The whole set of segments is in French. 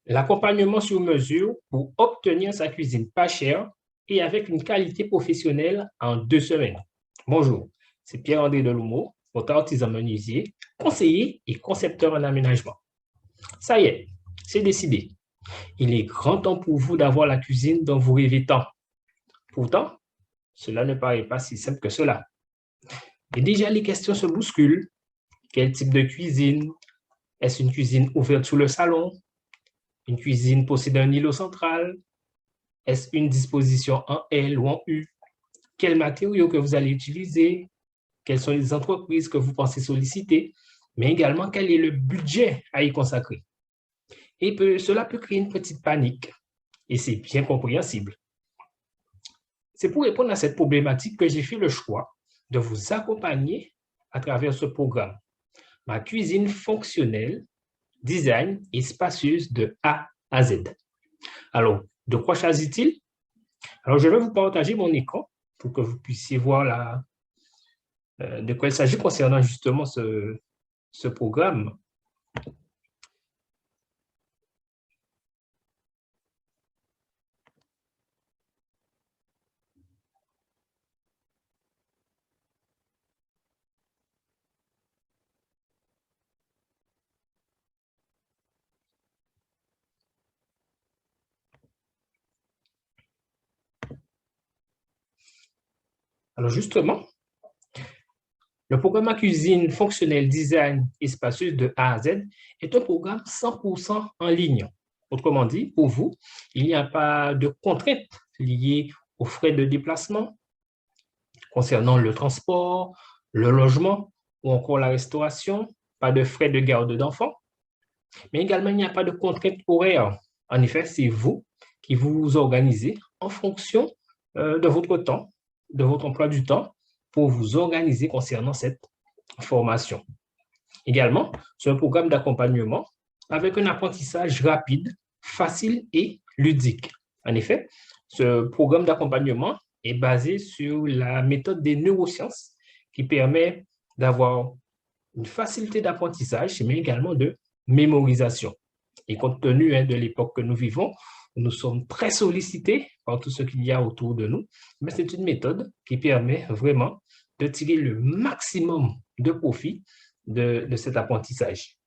L'accompagnement sur mesure pour obtenir sa cuisine pas chère et avec une qualité professionnelle en 2 semaines. Bonjour, c'est Pierre-André Delumeau, votre artisan menuisier, conseiller et concepteur en aménagement. Ça y est, c'est décidé. Il est grand temps pour vous d'avoir la cuisine dont vous rêvez tant. Pourtant, cela ne paraît pas si simple que cela. Et déjà, les questions se bousculent. Quel type de cuisine? Est-ce une cuisine ouverte sur le salon? Une cuisine possédant un îlot central? Est-ce une disposition en L ou en U? Quels matériaux que vous allez utiliser? Quelles sont les entreprises que vous pensez solliciter? Mais également, quel est le budget à y consacrer? Et cela peut créer une petite panique. Et c'est bien compréhensible. C'est pour répondre à cette problématique que j'ai fait le choix de vous accompagner à travers ce programme. Ma cuisine fonctionnelle, design et spacieuse de A à Z. Alors, de quoi s'agit-il? Alors, je vais vous partager mon écran pour que vous puissiez voir de quoi il s'agit concernant justement ce programme. Alors, justement, le programme Ma cuisine fonctionnelle, design et spacieuse de A à Z est un programme 100% en ligne. Autrement dit, pour vous, il n'y a pas de contraintes liées aux frais de déplacement concernant le transport, le logement ou encore la restauration, pas de frais de garde d'enfants, mais également il n'y a pas de contraintes horaires. En effet, c'est vous qui vous organisez en fonction de votre temps, de votre emploi du temps, pour vous organiser concernant cette formation. Également, c'est un programme d'accompagnement avec un apprentissage rapide, facile et ludique. En effet, ce programme d'accompagnement est basé sur la méthode des neurosciences qui permet d'avoir une facilité d'apprentissage, mais également de mémorisation. Et compte tenu de l'époque que nous vivons, nous sommes très sollicités par tout ce qu'il y a autour de nous, mais c'est une méthode qui permet vraiment de tirer le maximum de profit de cet apprentissage.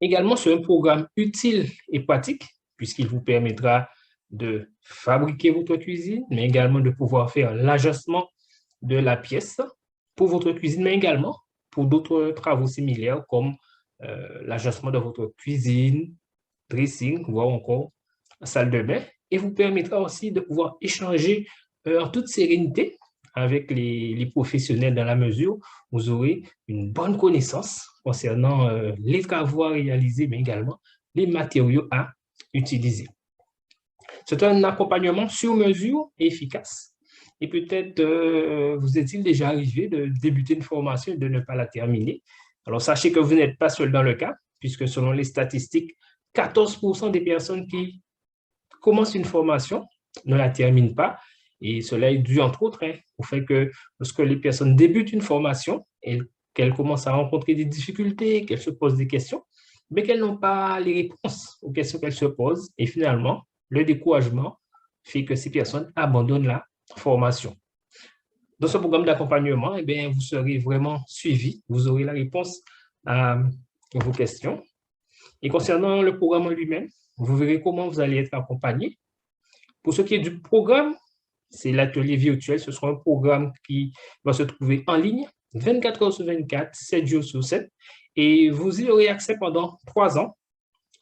Également, c'est un programme utile et pratique puisqu'il vous permettra de fabriquer votre cuisine, mais également de pouvoir faire l'ajustement de la pièce pour votre cuisine, mais également pour d'autres travaux similaires comme l'ajustement de votre cuisine, dressing, voire encore salle de bain, et vous permettra aussi de pouvoir échanger en toute sérénité avec les professionnels dans la mesure où vous aurez une bonne connaissance concernant les travaux à réaliser, mais également les matériaux à utiliser. C'est un accompagnement sur mesure et efficace. Et peut-être vous est-il déjà arrivé de débuter une formation et de ne pas la terminer. Alors, sachez que vous n'êtes pas seul dans le cas, puisque selon les statistiques, 14% des personnes qui commencent une formation ne la terminent pas. Et cela est dû, entre autres, au fait que lorsque les personnes débutent une formation et qu'elles commencent à rencontrer des difficultés, qu'elles se posent des questions, mais qu'elles n'ont pas les réponses aux questions qu'elles se posent. Et finalement, le découragement fait que ces personnes abandonnent la formation. Dans ce programme d'accompagnement, vous serez vraiment suivi. Vous aurez la réponse à vos questions. Et concernant le programme en lui-même, vous verrez comment vous allez être accompagné. Pour ce qui est du programme, c'est l'atelier virtuel. Ce sera un programme qui va se trouver en ligne 24 heures sur 24, 7 jours sur 7. Et vous y aurez accès pendant 3 ans,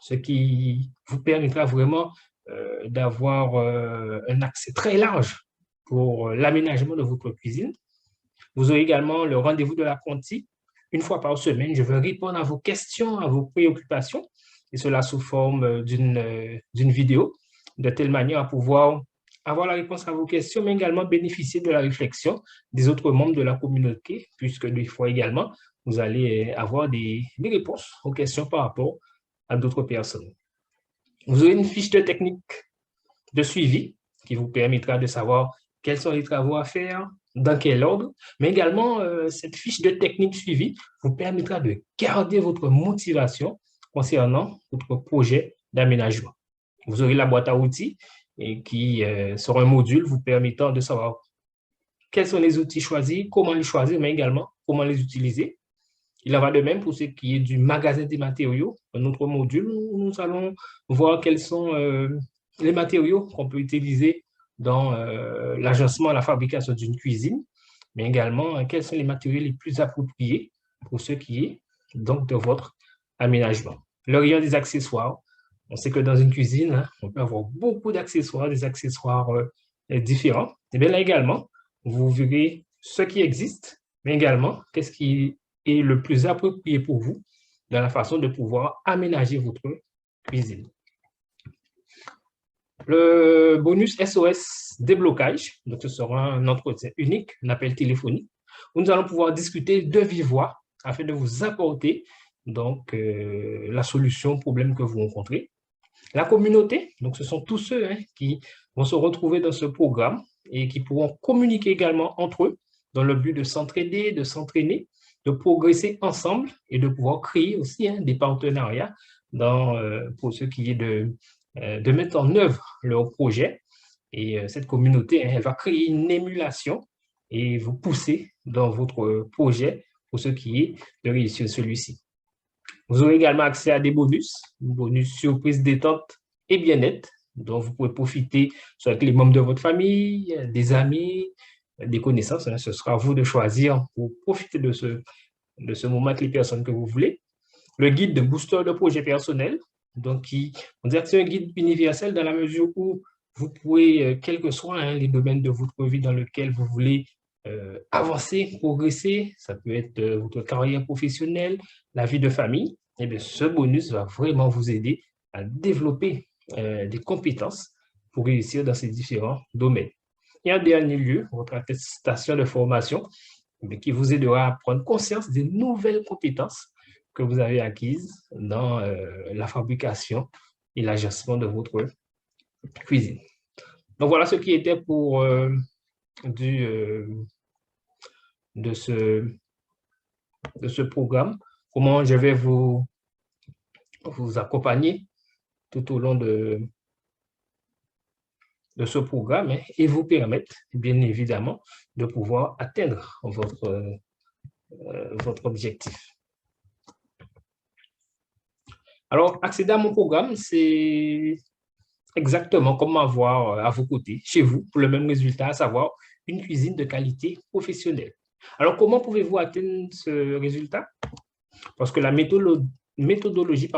ce qui vous permettra vraiment d'avoir un accès très large pour l'aménagement de votre cuisine. Vous aurez également le rendez-vous de l'apprenti. Une fois par semaine, je vais répondre à vos questions, à vos préoccupations, et cela sous forme d'une vidéo, de telle manière à pouvoir avoir la réponse à vos questions, mais également bénéficier de la réflexion des autres membres de la communauté, puisque des fois également, vous allez avoir des réponses aux questions par rapport à d'autres personnes. Vous aurez une fiche de technique de suivi qui vous permettra de savoir quels sont les travaux à faire, dans quel ordre, mais également cette fiche de technique suivi vous permettra de garder votre motivation concernant votre projet d'aménagement. Vous aurez la boîte à outils et qui sera un module vous permettant de savoir quels sont les outils choisis, comment les choisir, mais également comment les utiliser. Il en va de même pour ce qui est du magasin des matériaux, un autre module où nous allons voir quels sont les matériaux qu'on peut utiliser dans l'agencement, la fabrication d'une cuisine, mais également quels sont les matériaux les plus appropriés pour ce qui est donc de votre aménagement. Le rayon des accessoires. On sait que dans une cuisine, hein, on peut avoir beaucoup d'accessoires, des accessoires différents. Et bien là également, vous verrez ce qui existe, mais également qu'est-ce qui est le plus approprié pour vous dans la façon de pouvoir aménager votre cuisine. Le bonus SOS déblocage, donc ce sera un entretien unique, un appel téléphonique, où nous allons pouvoir discuter de vive voix afin de vous apporter donc la solution au problème que vous rencontrez. La communauté, donc ce sont tous ceux qui vont se retrouver dans ce programme et qui pourront communiquer également entre eux dans le but de s'entraider, de s'entraîner, de progresser ensemble et de pouvoir créer aussi des partenariats pour ce qui est de mettre en œuvre leur projet. Et cette communauté, elle va créer une émulation et vous pousser dans votre projet pour ce qui est de réussir celui-ci. Vous aurez également accès à des bonus surprise détente et bien-être, dont vous pouvez profiter soit avec les membres de votre famille, des amis, des connaissances. Ce sera à vous de choisir pour profiter de ce moment avec les personnes que vous voulez. Le guide de booster de projet personnel, donc on dirait que c'est un guide universel dans la mesure où vous pouvez, quels que soient les domaines de votre vie dans lesquels vous voulez avancer, progresser, ça peut être votre carrière professionnelle, la vie de famille, et bien ce bonus va vraiment vous aider à développer des compétences pour réussir dans ces différents domaines. Et en dernier lieu, votre attestation de formation qui vous aidera à prendre conscience des nouvelles compétences que vous avez acquises dans la fabrication et l'agencement de votre cuisine. Donc voilà ce qui était pour de ce programme, comment je vais vous accompagner tout au long de ce programme et vous permettre, bien évidemment, de pouvoir atteindre votre objectif. Alors, accéder à mon programme, c'est exactement comme avoir à vos côtés, chez vous, pour le même résultat, à savoir une cuisine de qualité professionnelle. Alors, comment pouvez-vous atteindre ce résultat? Parce que la méthodologie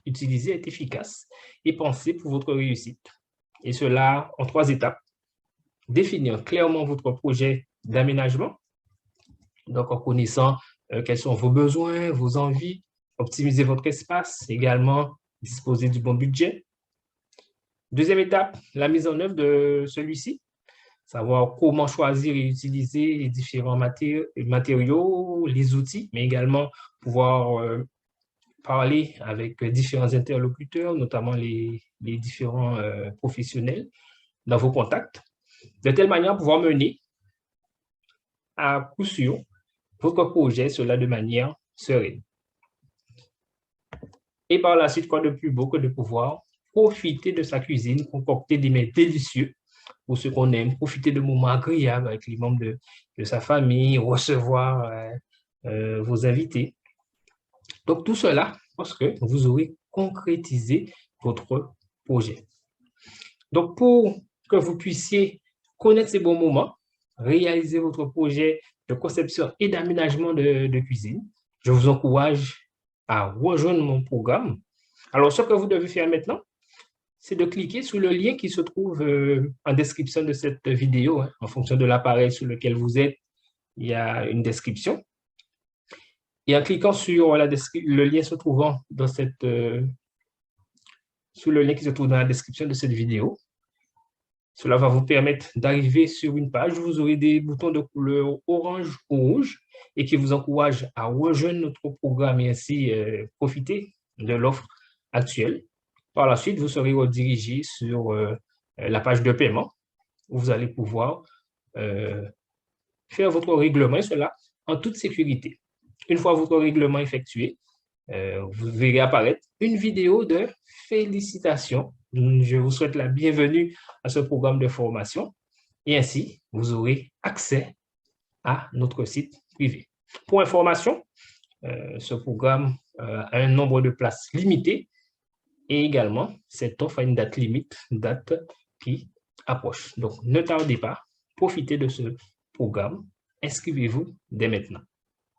utilisée est efficace et pensée pour votre réussite. Et cela en 3 étapes. Définir clairement votre projet d'aménagement, donc en connaissant quels sont vos besoins, vos envies, optimiser votre espace, également disposer du bon budget. Deuxième étape, la mise en œuvre de celui-ci, savoir comment choisir et utiliser les différents matériaux, les outils, mais également pouvoir parler avec différents interlocuteurs, notamment les différents professionnels dans vos contacts, de telle manière à pouvoir mener à coup sûr votre projet, cela de manière sereine. Et par la suite, quoi de plus beau que de pouvoir profiter de sa cuisine, concocter des mets délicieux pour ceux qu'on aime, profiter de moments agréables avec les membres de sa famille, recevoir vos invités. Donc, tout cela parce que vous aurez concrétisé votre projet. Donc, pour que vous puissiez connaître ces bons moments, réaliser votre projet de conception et d'aménagement de cuisine, je vous encourage à rejoindre mon programme. Alors, ce que vous devez faire maintenant, c'est de cliquer sur le lien qui se trouve en description de cette vidéo. En fonction de l'appareil sur lequel vous êtes, il y a une description. Et en cliquant sur le lien se trouvant dans sur le lien qui se trouve dans la description de cette vidéo, cela va vous permettre d'arriver sur une page où vous aurez des boutons de couleur orange ou rouge et qui vous encouragent à rejoindre notre programme et ainsi profiter de l'offre actuelle. Par la suite, vous serez redirigé sur la page de paiement où vous allez pouvoir faire votre règlement, et cela en toute sécurité. Une fois votre règlement effectué, vous verrez apparaître une vidéo de félicitations. Je vous souhaite la bienvenue à ce programme de formation et ainsi, vous aurez accès à notre site privé. Pour information, ce programme a un nombre de places limité et également, cette offre a une date limite, date qui approche. Donc, ne tardez pas, profitez de ce programme, inscrivez-vous dès maintenant.